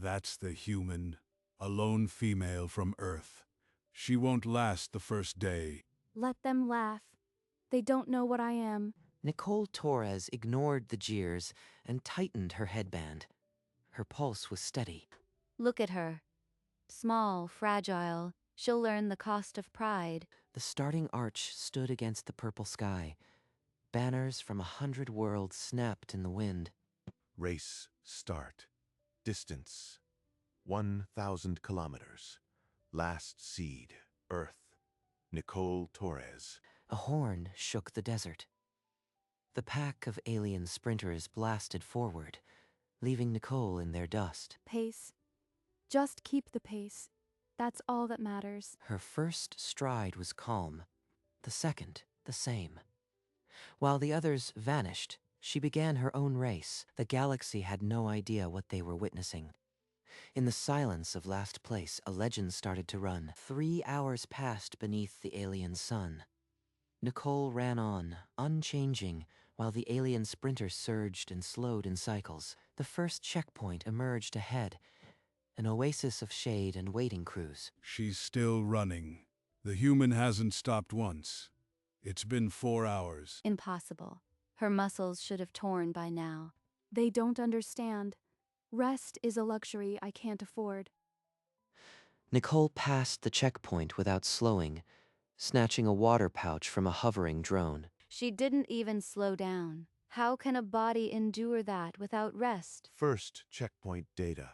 That's the human, a lone female from Earth. She won't last the first day. Let them laugh. They don't know what I am. Nicole Torres ignored the jeers and tightened her headband. Her pulse was steady. Look at her. Small, fragile. She'll learn the cost of pride. The starting arch stood against the purple sky. Banners from 100 worlds snapped in the wind. Race start. Distance 1,000 kilometers. Last seed, Earth. Nicole Torres. A horn shook the desert. The pack of alien sprinters blasted forward, leaving Nicole in their dust. Pace. Just keep the pace. That's all that matters. Her first stride was calm, the second the same. While the others vanished, she began her own race. The galaxy had no idea what they were witnessing. In the silence of last place, a legend started to run. 3 hours passed beneath the alien sun. Nicole ran on, unchanging, while the alien sprinters surged and slowed in cycles. The first checkpoint emerged ahead, an oasis of shade and waiting crews. She's still running. The human hasn't stopped once. It's been 4 hours. Impossible. Her muscles should have torn by now. They don't understand. Rest is a luxury I can't afford. Nicole passed the checkpoint without slowing, snatching a water pouch from a hovering drone. She didn't even slow down. How can a body endure that without rest? First checkpoint data.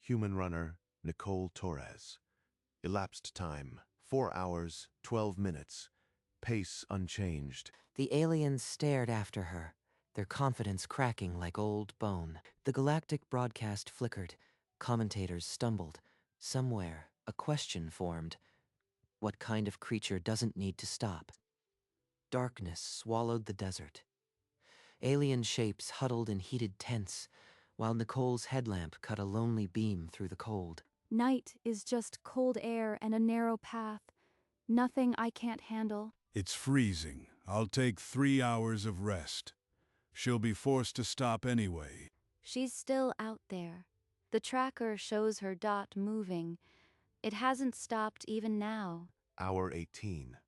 Human runner, Nicole Torres. Elapsed time, 4 hours, 12 minutes. Pace unchanged. The aliens stared after her, their confidence cracking like old bone. The Galactic broadcast flickered. Commentators stumbled. Somewhere, a question formed. What kind of creature doesn't need to stop? Darkness swallowed the desert. Alien shapes huddled in heated tents, while Nicole's headlamp cut a lonely beam through the cold. Night is just cold air and a narrow path. Nothing I can't handle. It's freezing. I'll take 3 hours of rest. She'll be forced to stop anyway. She's still out there. The tracker shows her dot moving. It hasn't stopped even now. Hour 18.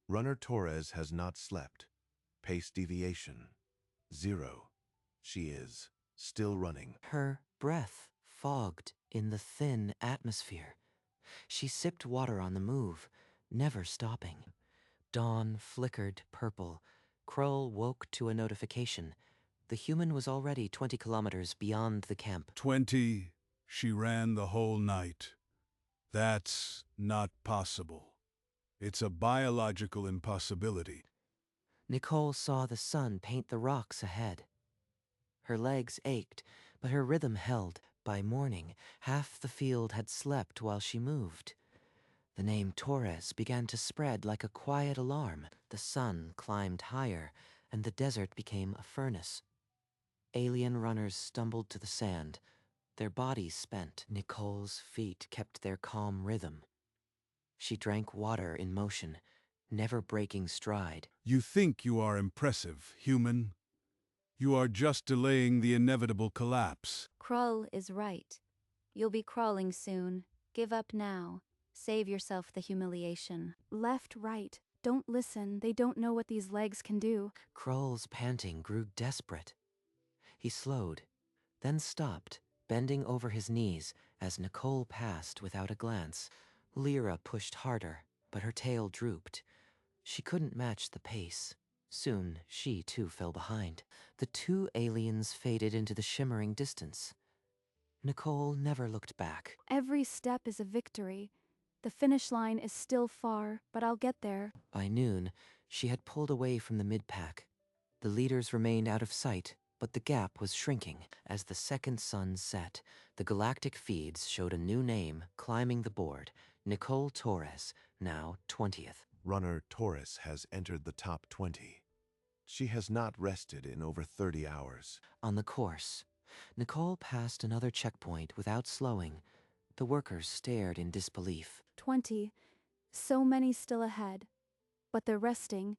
Runner Torres has not slept. Pace deviation 0. She is still running. Her breath fogged in the thin atmosphere. She sipped water on the move, never stopping. Dawn flickered purple. Krull woke to a notification. The human was already 20 kilometers beyond the camp. 20. She ran the whole night. That's not possible. It's a biological impossibility. Nicole saw the sun paint the rocks ahead. Her legs ached, but her rhythm held. By morning, half the field had slept while she moved. The name Torres began to spread like a quiet alarm. The sun climbed higher, and the desert became a furnace. Alien runners stumbled to the sand, their bodies spent. Nicole's feet kept their calm rhythm. She drank water in motion, never breaking stride. You think you are impressive, human? You are just delaying the inevitable collapse. Krull is right. You'll be crawling soon. Give up now. Save yourself the humiliation. Left, right. Don't listen. They don't know what these legs can do. Krull's panting grew desperate. He slowed, then stopped, bending over his knees as Nicole passed without a glance. Lyra pushed harder, but her tail drooped. She couldn't match the pace. Soon, she too fell behind. The two aliens faded into the shimmering distance. Nicole never looked back. Every step is a victory. The finish line is still far, but I'll get there. By noon, she had pulled away from the mid-pack. The leaders remained out of sight, but the gap was shrinking. As the second sun set, the galactic feeds showed a new name climbing the board, Nicole Torres, now 20th. Runner Torres has entered the top 20. She has not rested in over 30 hours. On the course, Nicole passed another checkpoint without slowing. The workers stared in disbelief. 20. So many still ahead. But they're resting,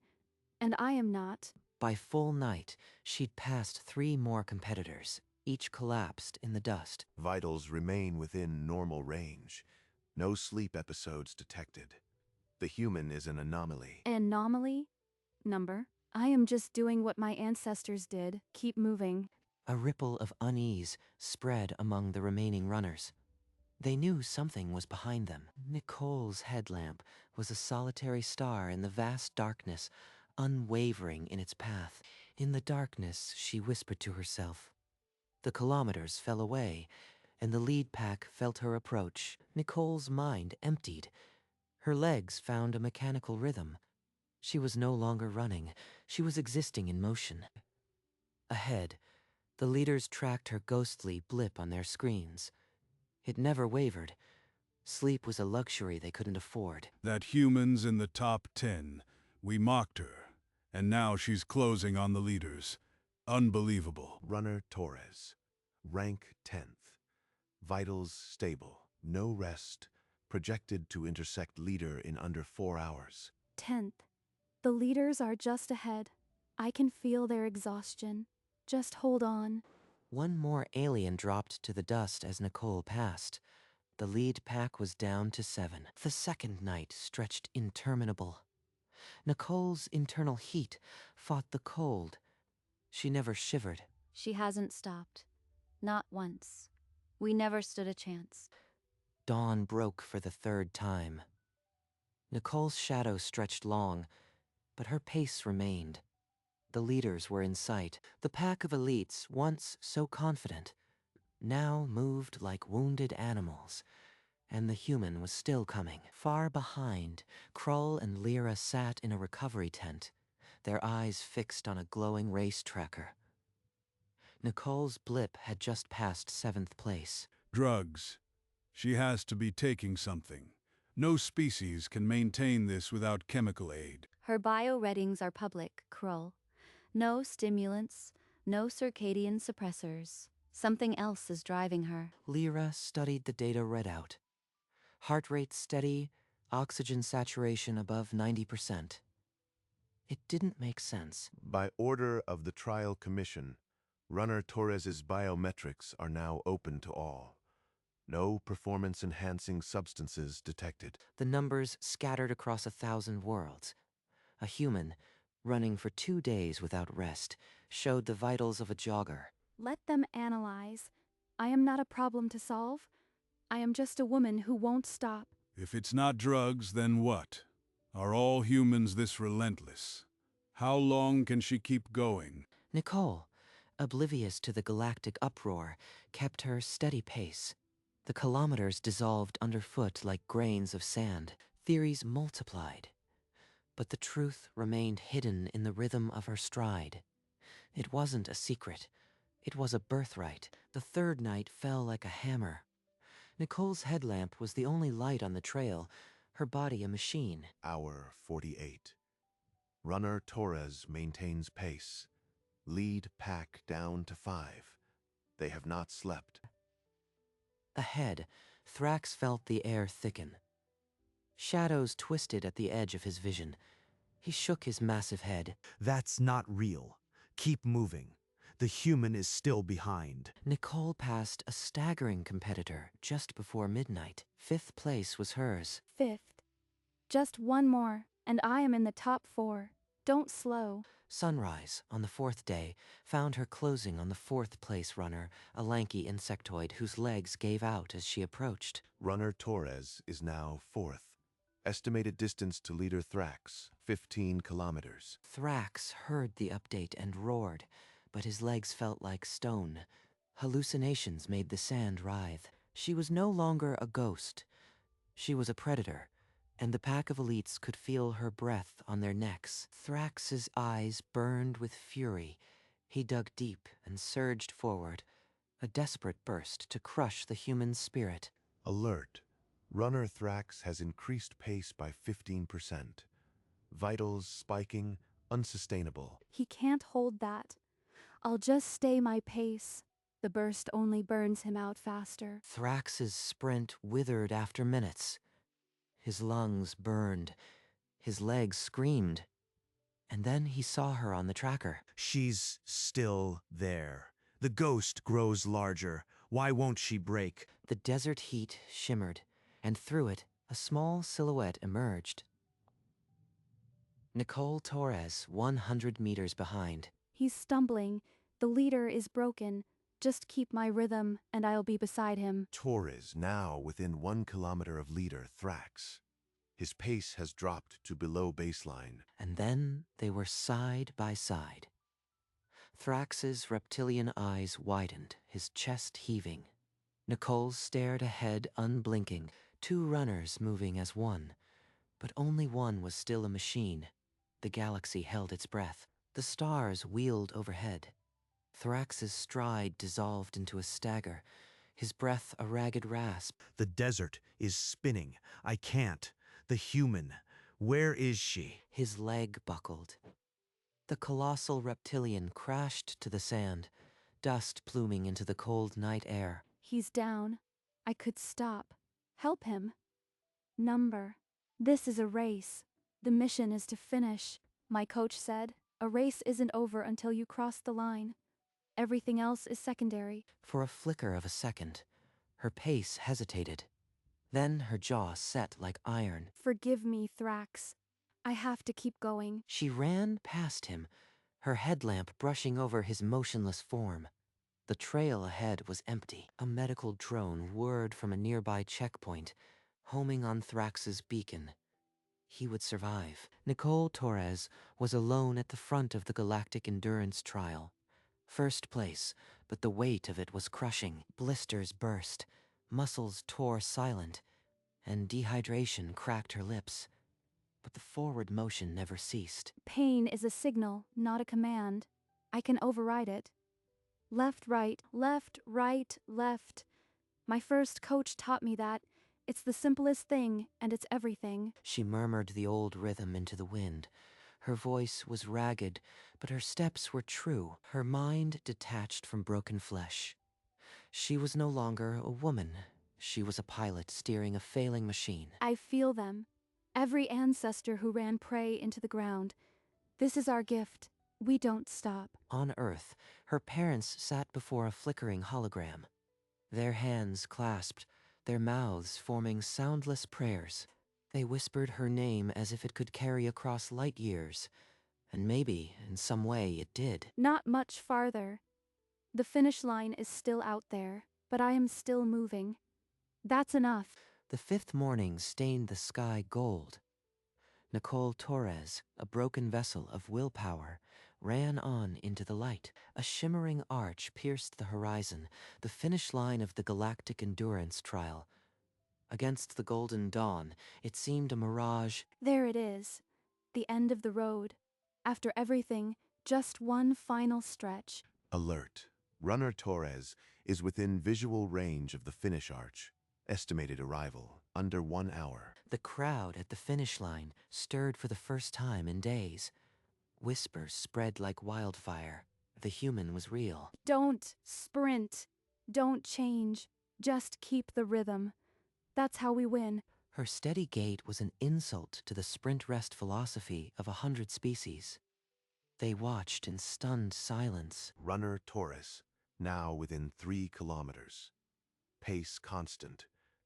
and I am not. By full night, she'd passed 3 more competitors. Each collapsed in the dust. Vitals remain within normal range. No sleep episodes detected. The human is an anomaly. Anomaly? Number? I am just doing what my ancestors did. Keep moving. A ripple of unease spread among the remaining runners. They knew something was behind them. Nicole's headlamp was a solitary star in the vast darkness, unwavering in its path. In the darkness, she whispered to herself. The kilometers fell away, and the lead pack felt her approach. Nicole's mind emptied. Her legs found a mechanical rhythm. She was no longer running. She was existing in motion. Ahead, the leaders tracked her ghostly blip on their screens. It never wavered. Sleep was a luxury they couldn't afford. That human's in the top 10. We mocked her, and now she's closing on the leaders. Unbelievable. Runner Torres. Rank 10th. Vitals stable. No rest. Projected to intersect leader in under 4 hours. 10th. The leaders are just ahead. I can feel their exhaustion. Just hold on. One more alien dropped to the dust as Nicole passed. The lead pack was down to 7. The second night stretched interminable. Nicole's internal heat fought the cold. She never shivered. She hasn't stopped. Not once. We never stood a chance. Dawn broke for the third time. Nicole's shadow stretched long, but her pace remained. The leaders were in sight. The pack of elites, once so confident, now moved like wounded animals, and the human was still coming. Far behind, Krull and Lyra sat in a recovery tent, their eyes fixed on a glowing race tracker. Nicole's blip had just passed 7th place. Drugs. She has to be taking something. No species can maintain this without chemical aid. Her bio readings are public, Krull. No stimulants, no circadian suppressors. Something else is driving her. Lyra studied the data read out. Heart rate steady, oxygen saturation above 90%. It didn't make sense. By order of the Trial Commission, Runner Torres's biometrics are now open to all. No performance-enhancing substances detected. The numbers scattered across 1,000 worlds. A human, running for 2 days without rest, showed the vitals of a jogger. Let them analyze. I am not a problem to solve. I am just a woman who won't stop. If it's not drugs, then what? Are all humans this relentless? How long can she keep going? Nicole, oblivious to the galactic uproar, kept her steady pace. The kilometers dissolved underfoot like grains of sand. Theories multiplied. But the truth remained hidden in the rhythm of her stride. It wasn't a secret. It was a birthright. The third night fell like a hammer. Nicole's headlamp was the only light on the trail, her body a machine. Hour 48. Runner Torres maintains pace. Lead pack down to 5. They have not slept. Ahead, Thrax felt the air thicken. Shadows twisted at the edge of his vision. He shook his massive head. That's not real. Keep moving. The human is still behind. Nicole passed a staggering competitor just before midnight. 5th place was hers. 5th. Just one more, and I am in the top 4. Don't slow. Sunrise, on the 4th day, found her closing on the 4th place runner, a lanky insectoid whose legs gave out as she approached. Runner Torres is now 4th. Estimated distance to leader Thrax, 15 kilometers. Thrax heard the update and roared, but his legs felt like stone. Hallucinations made the sand writhe. She was no longer a ghost. She was a predator, and the pack of elites could feel her breath on their necks. Thrax's eyes burned with fury. He dug deep and surged forward, a desperate burst to crush the human spirit. Alert. Runner Thrax has increased pace by 15%. Vitals spiking, unsustainable. He can't hold that. I'll just stay my pace. The burst only burns him out faster. Thrax's sprint withered after minutes. His lungs burned. His legs screamed. And then he saw her on the tracker. She's still there. The ghost grows larger. Why won't she break? The desert heat shimmered, and through it, a small silhouette emerged. Nicole Torres, 100 meters behind. He's stumbling. The leader is broken. Just keep my rhythm, and I'll be beside him. Torres now within 1 kilometer of leader Thrax. His pace has dropped to below baseline. And then they were side by side. Thrax's reptilian eyes widened, his chest heaving. Nicole stared ahead unblinking, 2 runners moving as one. But only one was still a machine. The galaxy held its breath. The stars wheeled overhead. Thrax's stride dissolved into a stagger, his breath a ragged rasp. The desert is spinning. I can't. The human. Where is she? His leg buckled. The colossal reptilian crashed to the sand, dust pluming into the cold night air. He's down. I could stop. Help him. Number. This is a race. The mission is to finish. My coach said, a race isn't over until you cross the line. Everything else is secondary. For a flicker of a second, her pace hesitated. Then her jaw set like iron. Forgive me, Thrax. I have to keep going. She ran past him, her headlamp brushing over his motionless form. The trail ahead was empty. A medical drone whirred from a nearby checkpoint, homing on Thrax's beacon. He would survive. Nicole Torres was alone at the front of the Galactic endurance trial. First place, but the weight of it was crushing. Blisters burst, muscles tore silent, and dehydration cracked her lips. But the forward motion never ceased. Pain is a signal, not a command. I can override it. Left, right, left, right, left. My first coach taught me that. It's the simplest thing, and it's everything. She murmured the old rhythm into the wind. Her voice was ragged, but her steps were true, her mind detached from broken flesh. She was no longer a woman. She was a pilot steering a failing machine. I feel them. Every ancestor who ran prey into the ground. This is our gift. We don't stop. On Earth, her parents sat before a flickering hologram. Their hands clasped, their mouths forming soundless prayers. They whispered her name as if it could carry across light years. And maybe, in some way, it did. Not much farther. The finish line is still out there, but I am still moving. That's enough. The 5th morning stained the sky gold. Nicole Torres, a broken vessel of willpower, ran on into the light. A shimmering arch pierced the horizon, the finish line of the Galactic endurance trial. Against the golden dawn, it seemed a mirage. There it is. The end of the road. After everything, just one final stretch. Alert. Runner Torres is within visual range of the finish arch. Estimated arrival, under 1 hour. The crowd at the finish line stirred for the first time in days. Whispers spread like wildfire. The human was real. Don't sprint. Don't change. Just keep the rhythm. That's how we win. Her steady gait was an insult to the sprint-rest philosophy of 100 species. They watched in stunned silence. Runner Torres, now within 3 kilometers. Pace constant.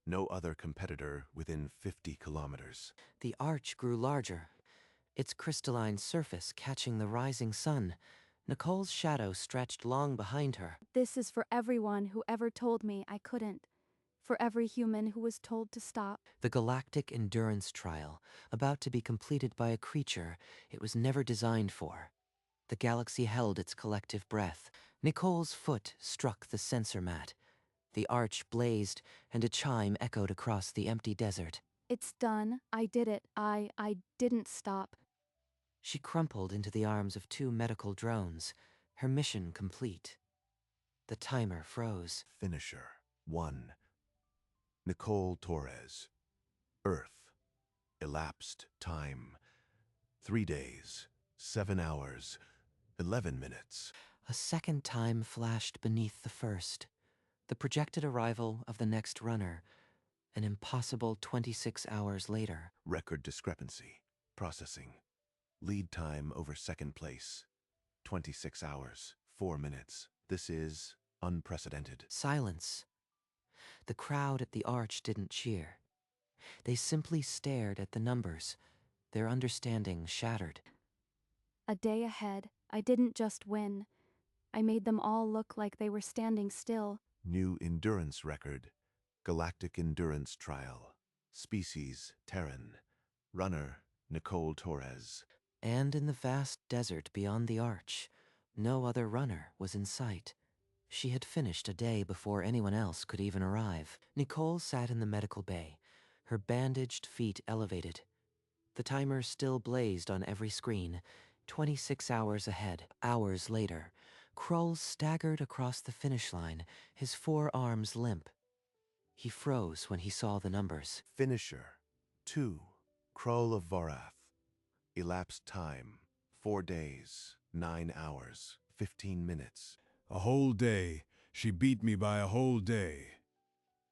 No other competitor within 50 kilometers. The arch grew larger, its crystalline surface catching the rising sun. Nicole's shadow stretched long behind her. This is for everyone who ever told me I couldn't. For every human who was told to stop. The Galactic endurance trial, about to be completed by a creature it was never designed for. The galaxy held its collective breath. Nicole's foot struck the sensor mat. The arch blazed, and a chime echoed across the empty desert. It's done. I did it. I didn't stop. She crumpled into the arms of 2 medical drones, her mission complete. The timer froze. Finisher 1. Nicole Torres. Earth. Elapsed time 3 days, 7 hours, 11 minutes. A second time flashed beneath the first. The projected arrival of the next runner, an impossible 26 hours later. Record discrepancy. Processing. Lead time over second place. 26 hours, 4 minutes. This is unprecedented. Silence. The crowd at the arch didn't cheer. They simply stared at the numbers, their understanding shattered. A day ahead, I didn't just win. I made them all look like they were standing still. New endurance record. Galactic endurance trial. Species, Terran. Runner, Nicole Torres. And in the vast desert beyond the arch, no other runner was in sight. She had finished a day before anyone else could even arrive. Nicole sat in the medical bay, her bandaged feet elevated. The timer still blazed on every screen, 26 hours ahead. Hours later, Krull staggered across the finish line, his forearms limp. He froze when he saw the numbers. Finisher, 2. Krull of Vorath. Elapsed time, 4 days, 9 hours, 15 minutes. A whole day. She beat me by a whole day.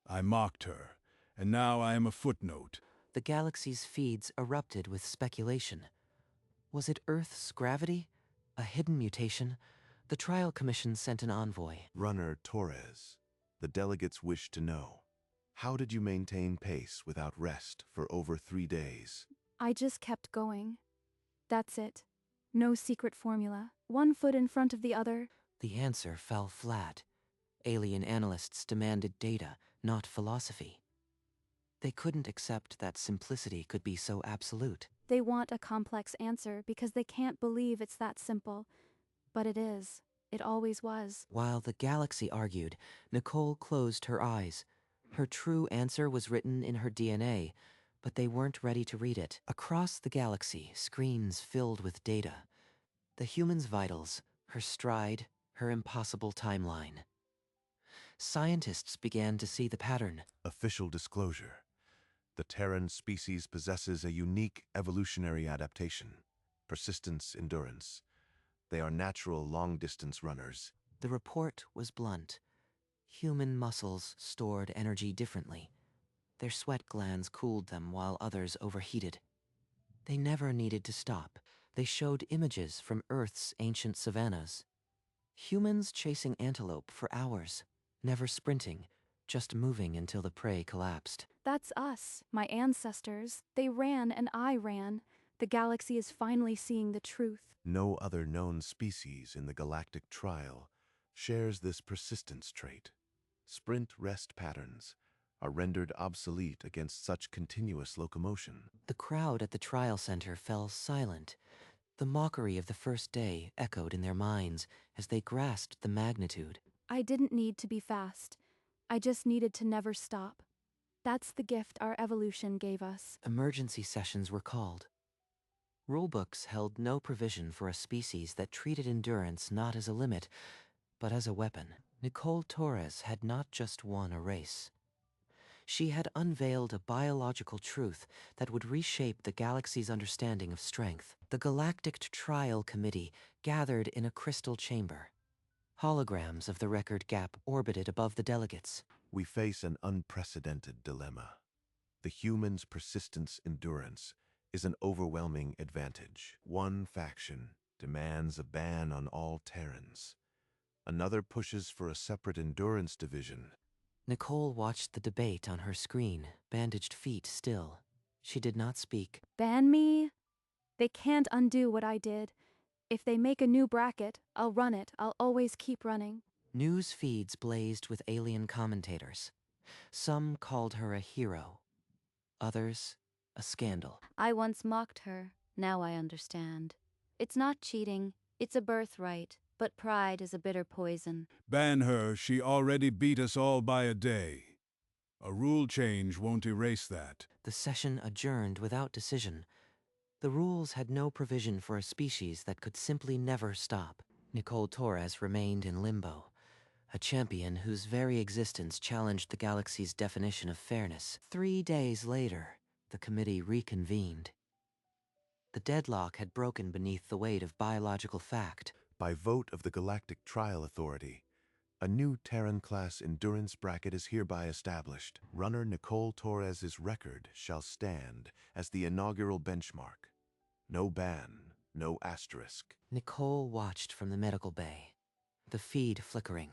I mocked her, and now I am a footnote. The galaxy's feeds erupted with speculation. Was it Earth's gravity? A hidden mutation? The trial commission sent an envoy. Runner Torres. The delegates wish to know. How did you maintain pace without rest for over 3 days? I just kept going. That's it. No secret formula. One foot in front of the other. The answer fell flat. Alien analysts demanded data, not philosophy. They couldn't accept that simplicity could be so absolute. They want a complex answer because they can't believe it's that simple. But it is. It always was. While the galaxy argued, Nicole closed her eyes. Her true answer was written in her DNA, but they weren't ready to read it. Across the galaxy, screens filled with data. The human's vitals, her stride, her impossible timeline. Scientists began to see the pattern. Official disclosure. The Terran species possesses a unique evolutionary adaptation. Persistence, endurance. They are natural long-distance runners. The report was blunt. Human muscles stored energy differently. Their sweat glands cooled them while others overheated. They never needed to stop. They showed images from Earth's ancient savannas. Humans chasing antelope for hours, never sprinting, just moving until the prey collapsed. That's us, my ancestors. They ran and I ran. The galaxy is finally seeing the truth. No other known species in the galactic trial shares this persistence trait. Sprint-rest patterns are rendered obsolete against such continuous locomotion. The crowd at the trial center fell silent. The mockery of the first day echoed in their minds as they grasped the magnitude. I didn't need to be fast. I just needed to never stop. That's the gift our evolution gave us. Emergency sessions were called. Rulebooks held no provision for a species that treated endurance not as a limit, but as a weapon. Nicole Torres had not just won a race. She had unveiled a biological truth that would reshape the galaxy's understanding of strength. The Galactic Trial Committee gathered in a crystal chamber. Holograms of the record gap orbited above the delegates. We face an unprecedented dilemma. The human's persistence endurance is an overwhelming advantage. One faction demands a ban on all Terrans. Another pushes for a separate endurance division. Nicole watched the debate on her screen, bandaged feet still. She did not speak. Ban me? They can't undo what I did. If they make a new bracket, I'll run it. I'll always keep running. News feeds blazed with alien commentators. Some called her a hero. Others, a scandal. I once mocked her. Now I understand. It's not cheating. It's a birthright. But pride is a bitter poison. Ban her. She already beat us all by a day. A rule change won't erase that. The session adjourned without decision. The rules had no provision for a species that could simply never stop. Nicole Torres remained in limbo, a champion whose very existence challenged the galaxy's definition of fairness. 3 days later, the committee reconvened. The deadlock had broken beneath the weight of biological fact. By vote of the Galactic Trial Authority, a new Terran-class endurance bracket is hereby established. Runner Nicole Torres' record shall stand as the inaugural benchmark. No ban, no asterisk. Nicole watched from the medical bay. the feed flickering.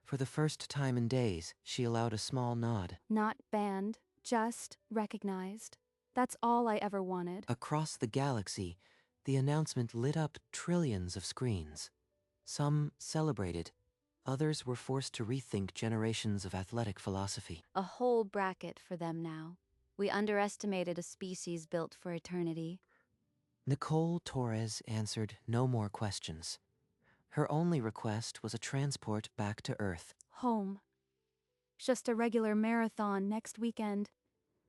For the first time in days, she allowed a small nod. Not banned, just recognized. That's all I ever wanted. Across the galaxy, the announcement lit up trillions of screens. Some celebrated, others were forced to rethink generations of athletic philosophy. A whole bracket for them now. We underestimated a species built for eternity. Nicole Torres answered no more questions. Her only request was a transport back to Earth. Home. Just a regular marathon next weekend.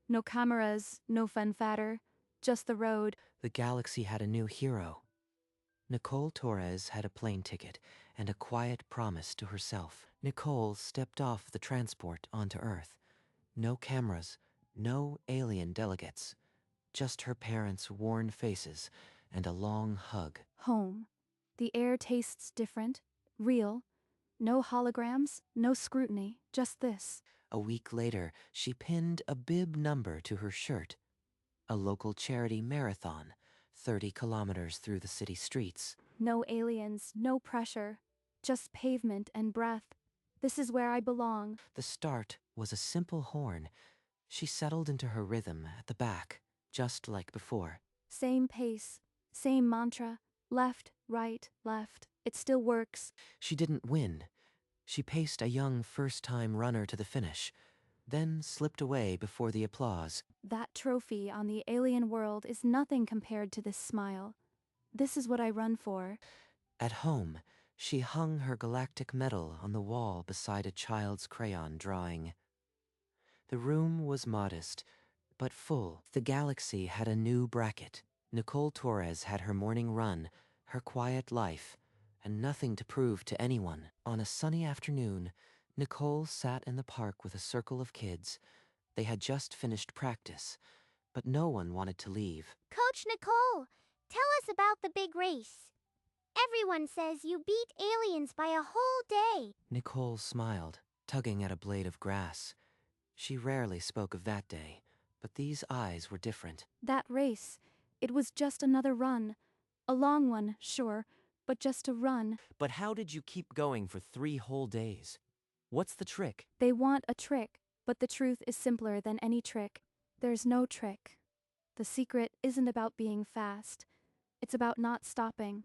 No cameras, no fanfare, just the road. The galaxy had a new hero. Nicole Torres had a plane ticket and a quiet promise to herself. Nicole stepped off the transport onto Earth. No cameras, no alien delegates. Just her parents' worn faces and a long hug. Home. The air tastes different, real. No holograms, no scrutiny, just this. A week later, she pinned a bib number to her shirt. A local charity marathon, 30 kilometers through the city streets. No aliens, no pressure, just pavement and breath. This is where I belong. The start was a simple horn. She settled into her rhythm at the back, just like before. Same pace, same mantra, left, right, left. It still works. She didn't win. She paced a young first-time runner to the finish, then slipped away before the applause. That trophy on the alien world is nothing compared to this smile. This is what I run for. At home, she hung her galactic medal on the wall beside a child's crayon drawing. The room was modest, but full. The galaxy had a new bracket. Nicole Torres had her morning run, her quiet life, and nothing to prove to anyone. On a sunny afternoon, Nicole sat in the park with a circle of kids. They had just finished practice, but no one wanted to leave. Coach Nicole, tell us about the big race. Everyone says you beat aliens by a whole day. Nicole smiled, tugging at a blade of grass. She rarely spoke of that day, but these eyes were different. That race, it was just another run. A long one, sure, but just a run. But how did you keep going for 3 whole days? What's the trick? They want a trick, but the truth is simpler than any trick. There's no trick. The secret isn't about being fast. It's about not stopping.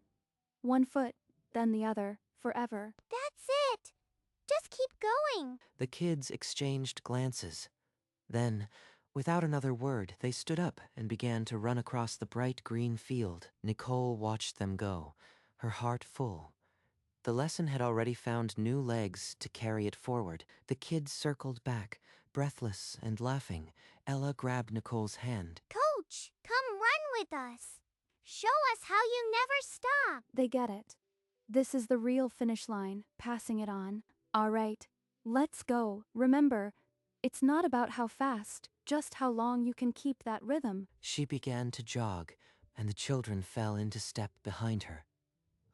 One foot, then the other, forever. That's it. Just keep going. The kids exchanged glances. Then, without another word, they stood up and began to run across the bright green field. Nicole watched them go, her heart full. The lesson had already found new legs to carry it forward. The kids circled back, breathless and laughing. Ella grabbed Nicole's hand. Coach, come run with us. Show us how you never stop. They get it. This is the real finish line, passing it on. All right, let's go. Remember, it's not about how fast, just how long you can keep that rhythm. She began to jog, and the children fell into step behind her.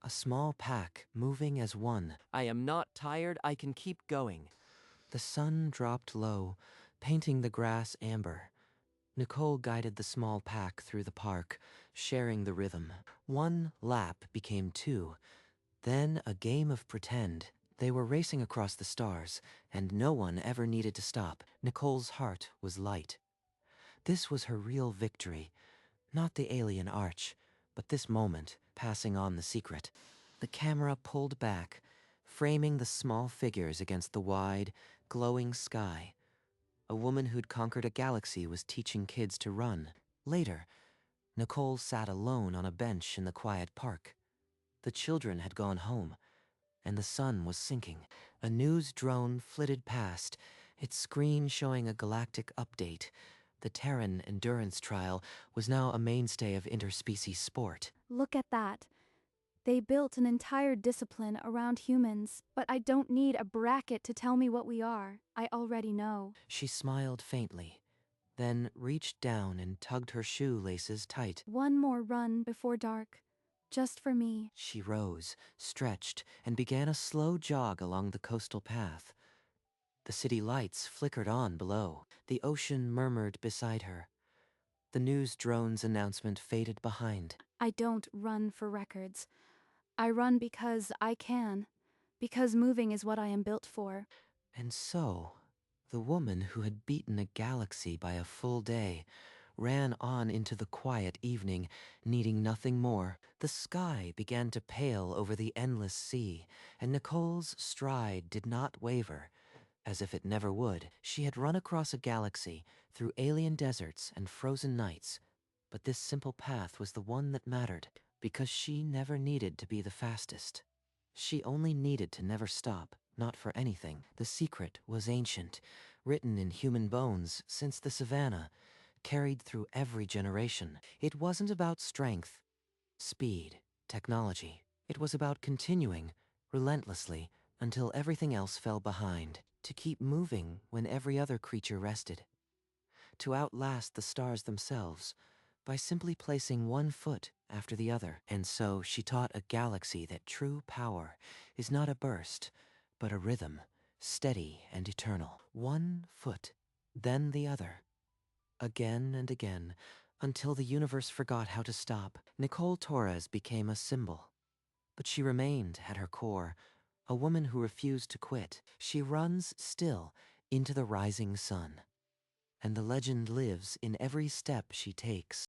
A small pack, moving as one. I am not tired, I can keep going. The sun dropped low, painting the grass amber. Nicole guided the small pack through the park, sharing the rhythm. One lap became 2, then a game of pretend. They were racing across the stars, and no one ever needed to stop. Nicole's heart was light. This was her real victory, not the alien arch, but this moment, passing on the secret. The camera pulled back, framing the small figures against the wide, glowing sky. A woman who'd conquered a galaxy was teaching kids to run. Later, Nicole sat alone on a bench in the quiet park. The children had gone home, and the sun was sinking. A news drone flitted past, its screen showing a galactic update. The Terran endurance trial was now a mainstay of interspecies sport. Look at that. They built an entire discipline around humans, but I don't need a bracket to tell me what we are. I already know. She smiled faintly, then reached down and tugged her shoelaces tight. One more run before dark. Just for me. She rose, stretched, and began a slow jog along the coastal path. The city lights flickered on below. The ocean murmured beside her. The news drone's announcement faded behind. I don't run for records. I run because I can. Because moving is what I am built for. And so, the woman who had beaten a galaxy by a full day ran on into the quiet evening, needing nothing more. The sky began to pale over the endless sea, and Nicole's stride did not waver, as if it never would. She had run across a galaxy, through alien deserts and frozen nights, but this simple path was the one that mattered, because she never needed to be the fastest. She only needed to never stop, not for anything. The secret was ancient, written in human bones since the savannah, carried through every generation. It wasn't about strength, speed, technology. It was about continuing, relentlessly, until everything else fell behind. To keep moving when every other creature rested. To outlast the stars themselves, by simply placing one foot after the other. And so she taught a galaxy that true power is not a burst, but a rhythm, steady and eternal. One foot, then the other. Again and again, until the universe forgot how to stop. Nicole Torres became a symbol. But she remained, at her core, a woman who refused to quit. She runs still into the rising sun. And the legend lives in every step she takes.